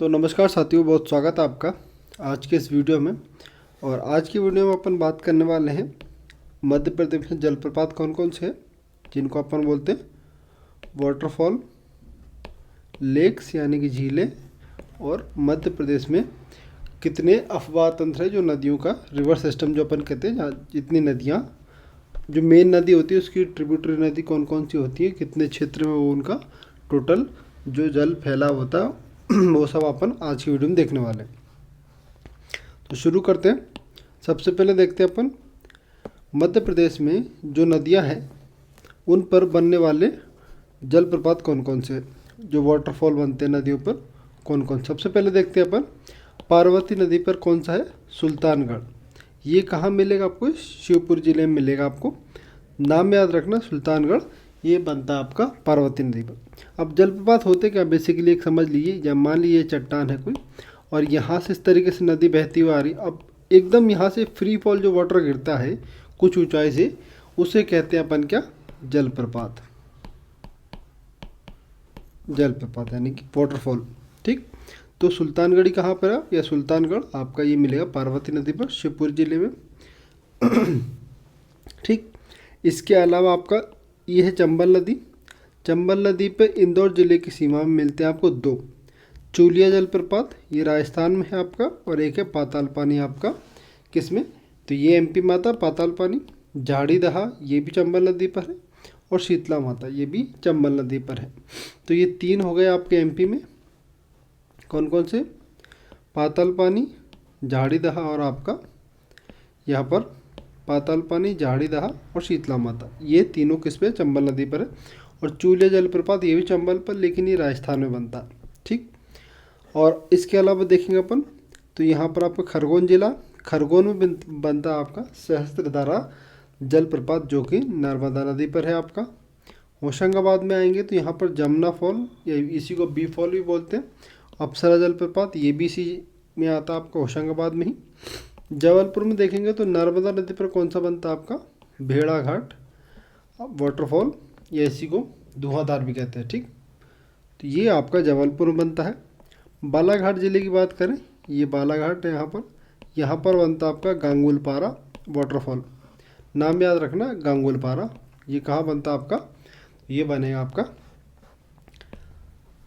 तो नमस्कार साथियों, बहुत स्वागत है आपका आज के इस वीडियो में। और आज की वीडियो में अपन बात करने वाले हैं मध्य प्रदेश में जलप्रपात कौन कौन से हैं जिनको अपन बोलते हैं वाटरफॉल, लेक्स यानी कि झीलें। और मध्य प्रदेश में कितने अफवाह तंत्र है जो नदियों का रिवर सिस्टम जो अपन कहते हैं, जहाँ जितनी नदियाँ जो मेन नदी होती है उसकी ट्रिब्यूटरी नदी कौन कौन सी होती है, कितने क्षेत्र में वो उनका टोटल जो जल फैला होता है वो सब अपन आज की वीडियो में देखने वाले हैं। तो शुरू करते हैं। सबसे पहले देखते हैं अपन मध्य प्रदेश में जो नदियां हैं उन पर बनने वाले जलप्रपात कौन कौन से, जो वाटरफॉल बनते हैं नदियों पर कौन कौन। सबसे पहले देखते हैं अपन पार्वती नदी पर कौन सा है, सुल्तानगढ़। ये कहाँ मिलेगा आपको, शिवपुर जिले में मिलेगा आपको। नाम याद रखना, सुल्तानगढ़, ये बनता है आपका पार्वती नदी पर। अब जलप्रपात होते क्या, बेसिकली एक समझ लीजिए, जब मान लीजिए चट्टान है कोई और यहाँ से इस तरीके से नदी बहती हुई आ रही, अब एकदम यहाँ से फ्री फॉल जो वाटर गिरता है कुछ ऊंचाई से, उसे कहते हैं अपन क्या, जलप्रपात। जलप्रपात यानी कि वाटरफॉल। ठीक, तो सुल्तानगढ़ी कहाँ पर है, या सुल्तानगढ़ आपका ये मिलेगा पार्वती नदी पर, शिवपुर जिले में। ठीक, इसके अलावा आपका ये है चंबल नदी। चंबल नदी पे इंदौर जिले की सीमा में मिलते हैं आपको दो, चूलिया जलप्रपात, ये राजस्थान में है आपका, और एक है पाताल पानी आपका किस में, तो ये एमपी में आता है पाताल पानी। झाड़ी दहा ये भी चंबल नदी पर है, और शीतला माता ये भी चंबल नदी पर है। तो ये तीन हो गए आपके एमपी में। कौन कौन से, पाताल पानी, झाड़ी दहा और आपका यहाँ पर पाताल पानी, झाड़ी दहा और शीतला माता, ये तीनों किस पे, चंबल नदी पर है। और चूलिया जलप्रपात ये भी चंबल पर, लेकिन ये राजस्थान में बनता है। ठीक, और इसके अलावा देखेंगे अपन तो यहाँ पर आपका खरगोन जिला, खरगोन में बनता है आपका सहस्त्रधारा जलप्रपात जो कि नर्मदा नदी पर है आपका। होशंगाबाद में आएंगे तो यहाँ पर जमुना फॉल, या इसी को बी फॉल भी बोलते हैं। अप्सरा जलप्रपात ये भी इसी में आता है आपका, होशंगाबाद में ही। जबलपुर में देखेंगे तो नर्मदा नदी पर कौन सा बनता है आपका, भेड़ा घाट वाटरफॉल, या इसी को धुआंधार भी कहते हैं। ठीक, तो ये आपका जबलपुर में बनता है। बालाघाट जिले की बात करें, ये बालाघाट है यहाँ पर बनता है आपका गांगुलपारा वाटरफॉल। नाम याद रखना, गांगुलपारा। ये कहाँ बनता है आपका, ये बनेगा आपका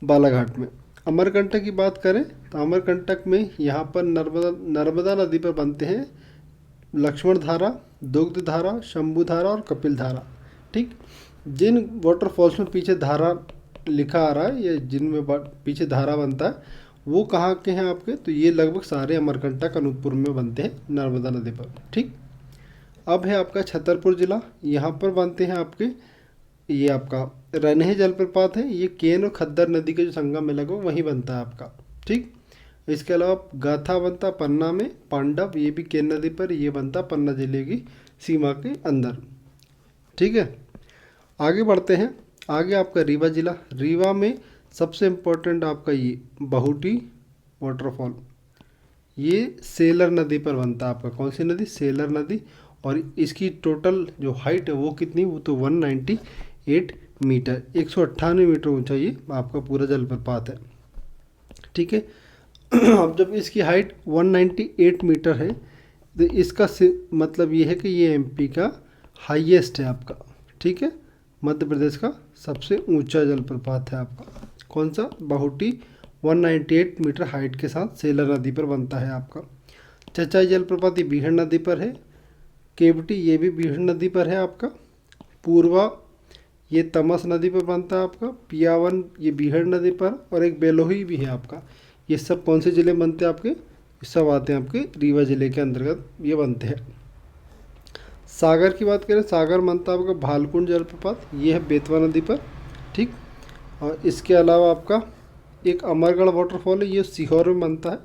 बालाघाट में। अमरकंटक की बात करें तो अमरकंटक में यहाँ पर नर्मदा नदी पर बनते हैं लक्ष्मण धारा, दुग्ध धारा, शंभु धारा और कपिल धारा। ठीक, जिन वाटरफॉल्स में पीछे धारा लिखा आ रहा है या जिनमें पीछे धारा बनता है वो कहाँ के हैं आपके, तो ये लगभग सारे अमरकंटक अनूपपुर में बनते हैं नर्मदा नदी पर। ठीक, अब है आपका छतरपुर जिला, यहाँ पर बनते हैं आपके ये आपका रनहे जलप्रपात है, ये केन और खद्दर नदी के जो संगम में लगा वहीं बनता है आपका। ठीक, इसके अलावा गाथा बनता पन्ना में, पांडव ये भी केन नदी पर, ये बनता पन्ना जिले की सीमा के अंदर। ठीक है, आगे बढ़ते हैं। आगे आपका रीवा जिला, रीवा में सबसे इम्पोर्टेंट आपका ये बहुटी वाटरफॉल, ये सेलर नदी पर बनता है आपका। कौन सी नदी, सेलर नदी। और इसकी टोटल जो हाइट है वो कितनी, वो तो 198 मीटर, 198 मीटर ऊंचा ये आपका पूरा जलप्रपात है। ठीक है, अब जब इसकी हाइट 198 मीटर है तो इसका मतलब ये है कि ये एमपी का हाईएस्ट है आपका। ठीक है, मध्य प्रदेश का सबसे ऊंचा जलप्रपात है आपका। कौन सा, बहुटी, 198 मीटर हाइट के साथ सेलर नदी पर बनता है आपका। चचाई जलप्रपात ये बीहड़ नदी पर है। केवटी ये भी बीहड़ नदी पर है आपका। पूर्वा ये तमस नदी पर बनता है आपका। पियावन ये बीहड़ नदी पर, और एक बेलोही भी है आपका। ये सब कौन से ज़िले में बनते हैं आपके, ये सब आते हैं आपके रीवा ज़िले के अंतर्गत ये बनते हैं। सागर की बात करें, सागर बनता है आपका भालकुंड जलप्रपात, ये है बेतवा नदी पर। ठीक, और इसके अलावा आपका एक अमरगढ़ वाटरफॉल है, ये सीहोर में बनता है।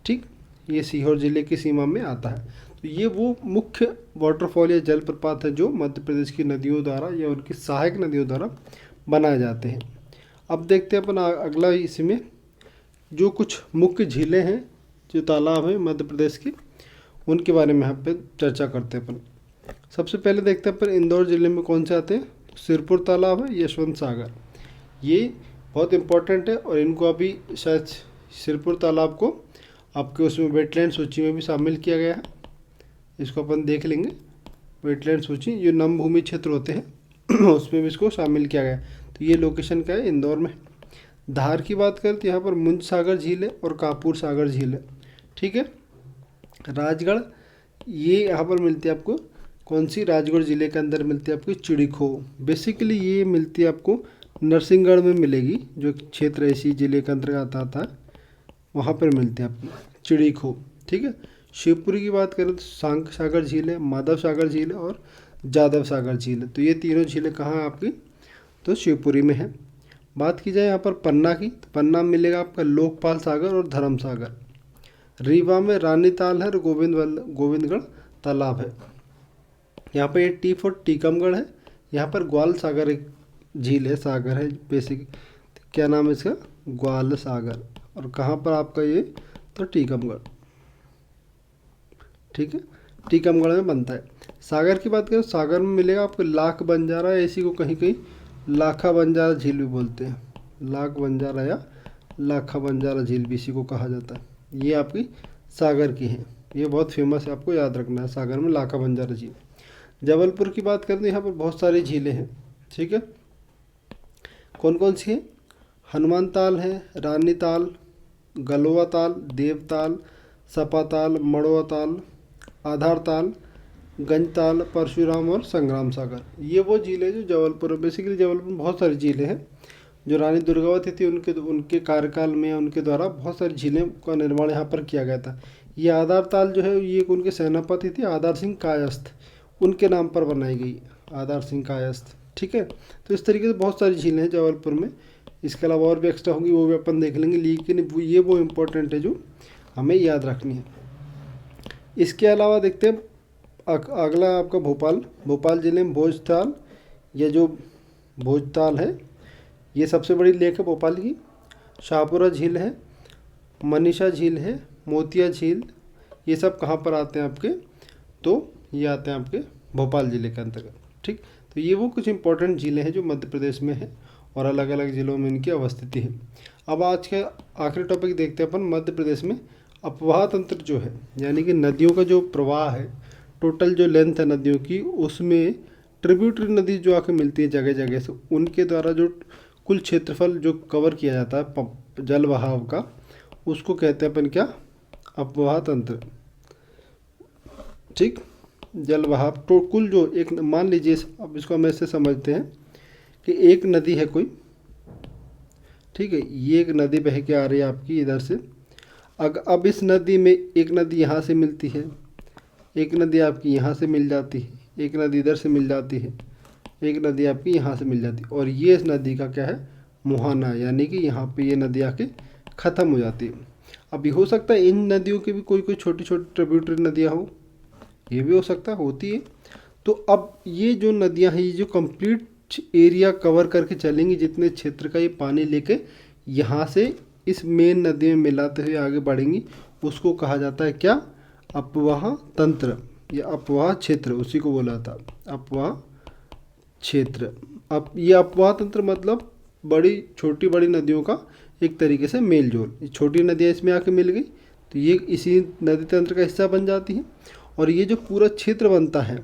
ठीक, ये सीहोर ज़िले की सीमा में आता है। तो ये वो मुख्य वाटरफॉल या जलप्रपात है जो मध्य प्रदेश की नदियों द्वारा या उनकी सहायक नदियों द्वारा बनाए जाते हैं। अब देखते हैं अपन अगला, इसमें जो कुछ मुख्य झीलें हैं, जो तालाब हैं मध्य प्रदेश की, उनके बारे में यहाँ पे चर्चा करते हैं अपन। सबसे पहले देखते हैं अपन इंदौर ज़िले में कौन से आते हैं, सिरपुर तालाब है, यशवंत सागर, ये बहुत इम्पोर्टेंट है और इनको अभी शायद सिरपुर तालाब को आपके उसमें वेटलैंड सूची में भी शामिल किया गया है, इसको अपन देख लेंगे। वेटलैंड सूची जो नमभूमि क्षेत्र होते हैं उसमें भी इसको शामिल किया गया है। तो ये लोकेशन क्या है, इंदौर में। धार की बात करें तो यहाँ पर मुंज सागर झील है और कापूर सागर झील है, ठीक है। राजगढ़, ये यहाँ पर मिलती है आपको, कौन सी, राजगढ़ ज़िले के अंदर मिलती है आपकी चिड़ीखो। बेसिकली ये मिलती है आपको नरसिंहगढ़ में मिलेगी, जो क्षेत्र इसी ज़िले के अंतर्गत आता है, वहाँ पर मिलती है आपकी चिड़ीखो, ठीक है। शिवपुरी की बात करें तो सांक सागर झील है, माधव सागर झील है और जादव सागर झील है। तो ये तीनों झीलें कहाँ हैं आपकी, तो शिवपुरी में है। बात की जाए यहाँ पर पन्ना की, तो पन्ना में मिलेगा आपका लोकपाल सागर और धर्म सागर। रीवा में रानी ताल है और गोविंदगढ़ तालाब है। यहाँ पर ये टी फॉर टीकमगढ़ है। यहाँ पर ग्वाल सागर एक झील है, सागर है बेसिक, क्या नाम है इसका, ग्वाल सागर। और कहाँ पर आपका ये, तो टीकमगढ़, ठीक है, टीकमगढ़ में बनता है। सागर की बात करें, सागर में मिलेगा आपको लाख बंजारा, इसी को कहीं कहीं लाखा बंजारा झील भी बोलते हैं, लाख बंजारा या लाखा बंजारा झील भी इसी को कहा जाता है। ये आपकी सागर की है, ये बहुत फेमस है, आपको याद रखना है, सागर में लाखा बंजारा झील। जबलपुर की बात करें तो यहाँ पर बहुत सारी झीलें हैं, ठीक है। कौन कौन सी है, हनुमान ताल है, रानी ताल, गलोवा ताल, देवताल, सपा ताल, मड़वा ताल, आधार ताल, गंज ताल, परशुराम और संग्राम सागर। ये वो झील है जो जबलपुर, बेसिकली जबलपुर में बहुत सारी झीलें हैं। जो रानी दुर्गावती थी उनके कार्यकाल में उनके द्वारा बहुत सारी झीलें का निर्माण यहाँ पर किया गया था। ये आधार ताल जो है ये उनके सेनापति थे आधार सिंह कायस्थ, उनके नाम पर बनाई गई, आधार सिंह कायस्थ, ठीक है। तो इस तरीके से बहुत सारी झीलें हैं जबलपुर में। इसके अलावा और भी एक्स्ट्रा होंगी, वो भी अपन देख लेंगे, लेकिन ये वो इम्पोर्टेंट है जो हमें याद रखनी है। इसके अलावा देखते हैं अगला आपका भोपाल ज़िले में भोजताल, ये जो भोजताल है ये सबसे बड़ी लेक है भोपाल की। शाहपुरा झील है, मनीषा झील है, मोतिया झील, ये सब कहाँ पर आते हैं आपके, तो ये आते हैं आपके भोपाल ज़िले के अंतर्गत, ठीक। तो ये वो कुछ इंपॉर्टेंट झीलें हैं जो मध्य प्रदेश में है और अलग अलग ज़िलों में इनकी अवस्थिति है। अब आज के आखिरी टॉपिक देखते हैं अपन, मध्य प्रदेश में अपवाह तंत्र जो है, यानी कि नदियों का जो प्रवाह है, टोटल जो लेंथ है नदियों की, उसमें ट्रिब्यूटरी नदी जो आके मिलती है जगह जगह से, उनके द्वारा जो कुल क्षेत्रफल जो कवर किया जाता है जल बहाव का, उसको कहते हैं अपन क्या, अपवाह तंत्र, ठीक। जल बहाव तो कुल जो एक, मान लीजिए अब इसको हम ऐसे समझते हैं कि एक नदी है कोई, ठीक है, ये एक नदी बह के आ रही है आपकी इधर से। अब इस नदी में एक नदी यहाँ से मिलती है, एक नदी आपकी यहाँ से मिल जाती है, एक नदी इधर से मिल जाती है, एक नदी आपकी यहाँ से मिल जाती है, और ये इस नदी का क्या है, मुहाना, यानी कि यहाँ पे ये नदी आके ख़त्म हो जाती है। अब ये हो सकता है इन नदियों की भी कोई छोटी छोटी ट्रिब्यूटरी नदियाँ हो, ये भी हो सकता है, होती है। तो अब ये जो नदियाँ हैं, ये जो कंप्लीट एरिया कवर करके चलेंगी, जितने क्षेत्र का ये पानी लेके यहाँ से इस मेन नदी में मिलाते हुए आगे बढ़ेंगी, उसको कहा जाता है क्या, अपवाह तंत्र या अपवाह क्षेत्र, उसी को बोला था अपवाह क्षेत्र। अब ये अपवाह तंत्र मतलब छोटी बड़ी नदियों का एक तरीके से मेल जोल, छोटी नदियाँ इसमें आके मिल गई तो ये इसी नदी तंत्र का हिस्सा बन जाती हैं। और ये जो पूरा क्षेत्र बनता है,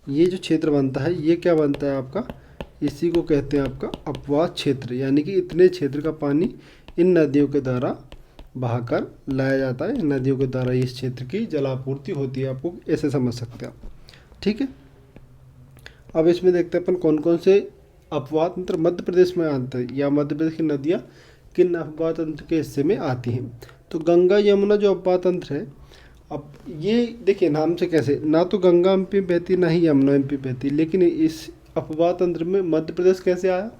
ये जो क्षेत्र बनता है, ये क्या बनता है आपका, इसी को कहते हैं आपका अपवाह क्षेत्र, यानी कि इतने क्षेत्र का पानी इन नदियों के द्वारा बहाकर लाया जाता है, इन नदियों के द्वारा इस क्षेत्र की जलापूर्ति होती है, आपको ऐसे समझ सकते हैं आप, ठीक है। अब इसमें देखते हैं अपन कौन कौन से अपवाह तंत्र मध्य प्रदेश में आते हैं, या मध्य प्रदेश की नदियाँ किन अपवाह तंत्र के हिस्से में आती हैं। तो गंगा यमुना जो अपवाह तंत्र है, अब ये देखिए नाम से कैसे, ना तो गंगा एमपी बहती ना ही यमुना एमपी बहती, लेकिन इस अपवाह तंत्र में मध्य प्रदेश कैसे आया,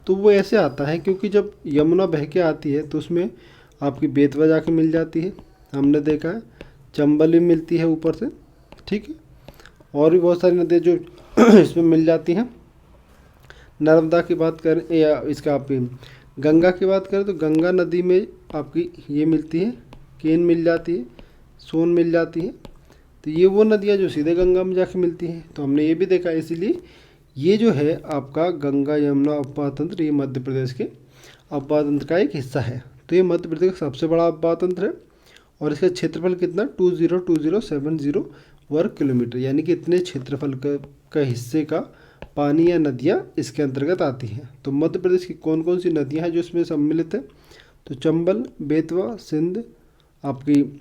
तो वो ऐसे आता है क्योंकि जब यमुना बह के आती है तो उसमें आपकी बेतवा जाके मिल जाती है, हमने देखा है, चंबल भी मिलती है ऊपर से, ठीक है, और भी बहुत सारी नदियाँ जो इसमें मिल जाती हैं। नर्मदा की बात करें या इसका आप गंगा की बात करें तो गंगा नदी में आपकी ये मिलती है, केन मिल जाती है, सोन मिल जाती है। तो ये वो नदियाँ जो सीधे गंगा में जाके मिलती हैं, तो हमने ये भी देखा, इसीलिए ये जो है आपका गंगा यमुना अपवाह तंत्र, ये मध्य प्रदेश के अपवाह तंत्र का एक हिस्सा है। तो ये मध्य प्रदेश का सबसे बड़ा अपवाह तंत्र है और इसका क्षेत्रफल कितना 202070 वर्ग किलोमीटर, यानी कि इतने क्षेत्रफल का हिस्से का पानी या नदियाँ इसके अंतर्गत आती हैं। तो मध्य प्रदेश की कौन कौन सी नदियाँ हैं जो इसमें सम्मिलित है? तो चंबल, बेतवा, सिंध, आपकी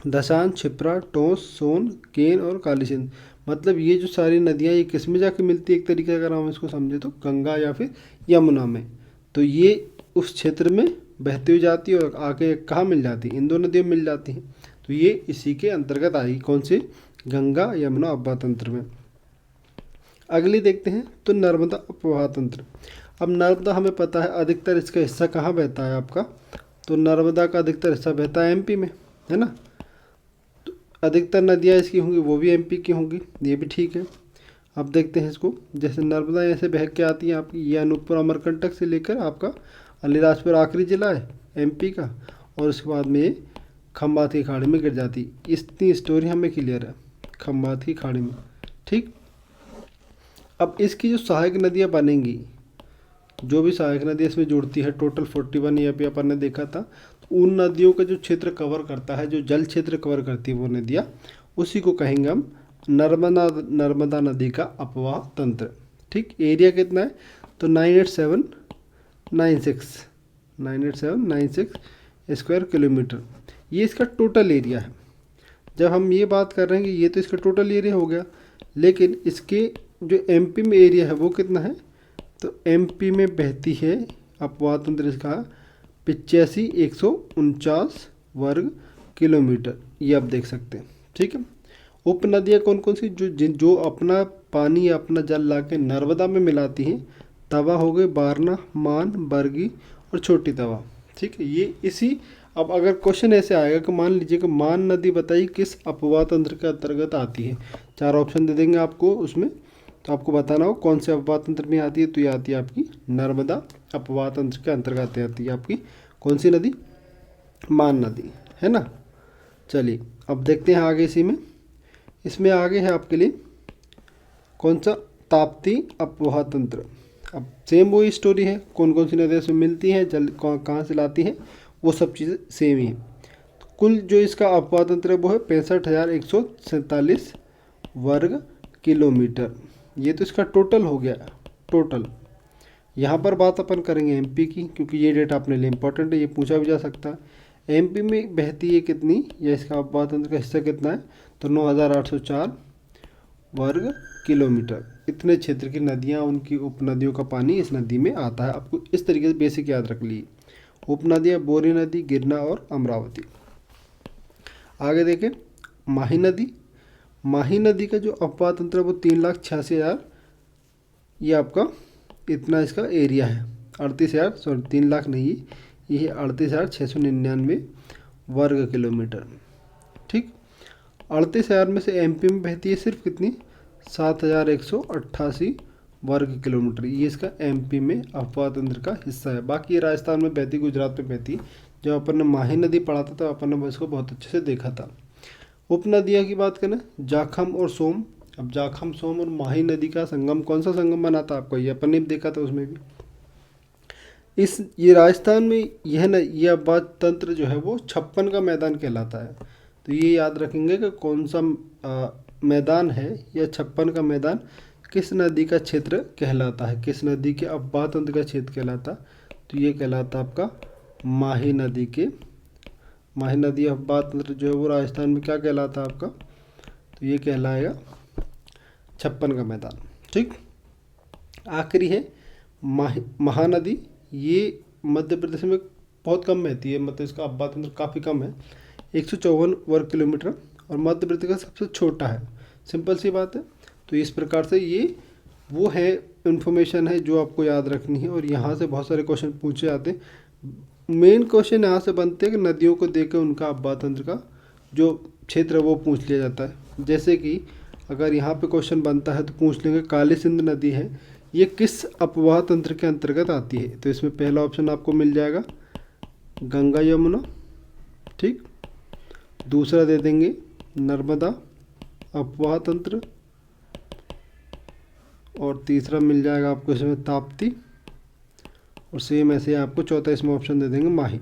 दशान, क्षिप्रा, टोंस, सोन, केन और काली सिंध। मतलब ये जो सारी नदियाँ ये किस में जाके मिलती है? एक तरीके से अगर हम इसको समझे तो गंगा या फिर यमुना में। तो ये उस क्षेत्र में बहती हुई जाती है और आके कहाँ मिल जाती है? इन दो नदियों में मिल जाती हैं। तो ये इसी के अंतर्गत आएगी, कौन से? गंगा यमुना अपवाह तंत्र में। अगली देखते हैं तो नर्मदा अपवाह तंत्र। अब नर्मदा हमें पता है अधिकतर इसका हिस्सा कहाँ बहता है आपका? तो नर्मदा का अधिकतर हिस्सा बहता है एमपी में, है ना। तो अधिकतर नदियाँ इसकी होंगी वो भी एमपी की होंगी, ये भी ठीक है। अब देखते हैं इसको, जैसे नर्मदा ऐसे बह के आती है आपकी, ये अनूपपुर अमरकंटक से लेकर आपका अलीराजपुर आखिरी जिला है एमपी का, और उसके बाद में ये खंबात की खाड़ी में गिर जाती। इतनी स्टोरी हमें क्लियर है खंबात की खाड़ी में, ठीक। अब इसकी जो सहायक नदियाँ बनेंगी, जो भी सहायक नदियाँ इसमें जुड़ती है, टोटल 41 ये भी अपन ने देखा था। तो उन नदियों का जो क्षेत्र कवर करता है, जो जल क्षेत्र कवर करती है वो नदियाँ, उसी को कहेंगे हम नर्मदा नदी का अपवाह तंत्र, ठीक। एरिया कितना है? तो 98796 स्क्वायर किलोमीटर, ये इसका टोटल एरिया है। जब हम ये बात कर रहे हैं कि ये तो इसका टोटल एरिया हो गया, लेकिन इसके जो एमपी में एरिया है वो कितना है? तो एमपी में बहती है अपवाह तंत्र इसका 85,149 वर्ग किलोमीटर, ये आप देख सकते हैं, ठीक है। उपनदियाँ कौन कौन सी? जो अपना पानी या अपना जल ला के नर्मदा में मिलाती हैं, तवा हो गए, बारना, मान, बरगी और छोटी तवा, ठीक है। ये इसी, अब अगर क्वेश्चन ऐसे आएगा कि मान लीजिए कि मान नदी बताइए किस अपवाह तंत्र के अंतर्गत आती है, 4 ऑप्शन दे देंगे आपको उसमें, तो आपको बताना हो कौन से अपवाह तंत्र में आती है। तो ये आती है आपकी नर्मदा अपवाह तंत्र के अंतर्गत आती है आपकी कौन सी नदी? मान नदी, है ना। चलिए अब देखते हैं आगे इसी में, इसमें आगे है आपके लिए कौन सा? ताप्ती अपवाह तंत्र। अब सेम वही स्टोरी है, कौन कौन सी नदियाँ इसमें मिलती हैं, जल कहाँ से लाती हैं, वो सब चीज़ें सेम ही हैं। कुल जो इसका अपवाह तंत्र है वो है 65,147 वर्ग किलोमीटर। ये तो इसका टोटल हो गया, टोटल। यहाँ पर बात अपन करेंगे एमपी की, क्योंकि ये डेटा अपने लिए इंपॉर्टेंट है, ये पूछा भी जा सकता है। एमपी में बहती है कितनी, या इसका अपवाह तंत्र का हिस्सा कितना है? तो 9,804 वर्ग किलोमीटर। इतने क्षेत्र की नदियाँ, उनकी उपनदियों का पानी इस नदी में आता है। आपको इस तरीके से बेसिक याद रख ली, उपनदियाँ बोरी नदी, गिरना और अमरावती। आगे देखें माही नदी। माही नदी का जो अपवाह तंत्र है वो 3,86,000, ये आपका इतना इसका एरिया है। 38,000, सॉरी 3 लाख नहीं, ये है 38,699 वर्ग किलोमीटर, ठीक। 38,000 में से एमपी में बहती है सिर्फ कितनी? 7,188 वर्ग किलोमीटर, ये इसका एमपी में अपवाह तंत्र का हिस्सा है। बाकी ये राजस्थान में बहती, गुजरात में बहती। जब अपन ने माही नदी पढ़ा था तब अपन ने इसको बहुत अच्छे से देखा था। उपनदियाँ की बात करें, जाखम और सोम। अब जाखम, सोम और माही नदी का संगम, कौन सा संगम बना था आपको? ये अपन ने भी देखा था उसमें भी। ये राजस्थान में यह न, ये अपवाह तंत्र जो है वो 56 का मैदान कहलाता है। तो ये याद रखेंगे कि कौन सा मैदान है, या 56 का मैदान किस नदी का क्षेत्र कहलाता है, किस नदी के अपवाह तंत्र का क्षेत्र कहलाता। तो ये कहलाता आपका माही नदी के, माही नदी अपवाह तंत्र जो है वो राजस्थान में क्या कहलाता है आपका? तो ये कहलाएगा 56 का मैदान, ठीक। आखिरी है महानदी। ये मध्य प्रदेश में बहुत कम बहती है, मतलब इसका अपवाह तंत्र काफ़ी कम है, 154 वर्ग किलोमीटर, और मध्य प्रदेश का सबसे छोटा है। सिंपल सी बात है। तो इस प्रकार से ये वो है इन्फॉर्मेशन है जो आपको याद रखनी है, और यहाँ से बहुत सारे क्वेश्चन पूछे जाते हैं। मेन क्वेश्चन यहाँ से बनते हैं कि नदियों को देकर उनका अपवाह तंत्र का जो क्षेत्र है वो पूछ लिया जाता है। जैसे कि अगर यहाँ पे क्वेश्चन बनता है तो पूछ लेंगे काली सिंध नदी है, ये किस अपवाह तंत्र के अंतर्गत आती है? तो इसमें पहला ऑप्शन आपको मिल जाएगा गंगा यमुना, ठीक। दूसरा दे देंगे नर्मदा अपवाह तंत्र, और तीसरा मिल जाएगा आपको इसमें ताप्ती, और सेम ऐसे आपको चौथा इसमें ऑप्शन दे देंगे माही।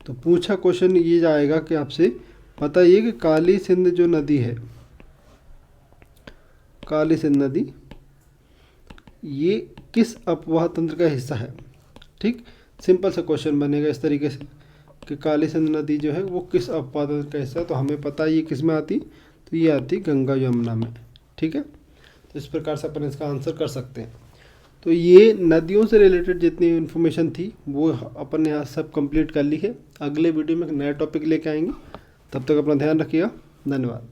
तो पूछा क्वेश्चन ये जाएगा कि आपसे बताइए कि काली सिंध जो नदी है, काली सिंध नदी ये किस अपवाह तंत्र का हिस्सा है। ठीक, सिंपल सा क्वेश्चन बनेगा इस तरीके से कि काली सिंध नदी जो है वो किस अपवाह तंत्र का हिस्सा है। तो हमें पता है ये किस में आती, तो ये आती गंगा यमुना में। ठीक है, तो इस प्रकार से अपन इसका आंसर कर सकते हैं। तो ये नदियों से रिलेटेड जितनी इन्फॉर्मेशन थी वो अपन ने यहाँ सब कंप्लीट कर ली है। अगले वीडियो में एक नया टॉपिक लेके आएंगे, तब तक अपना ध्यान रखिएगा। धन्यवाद।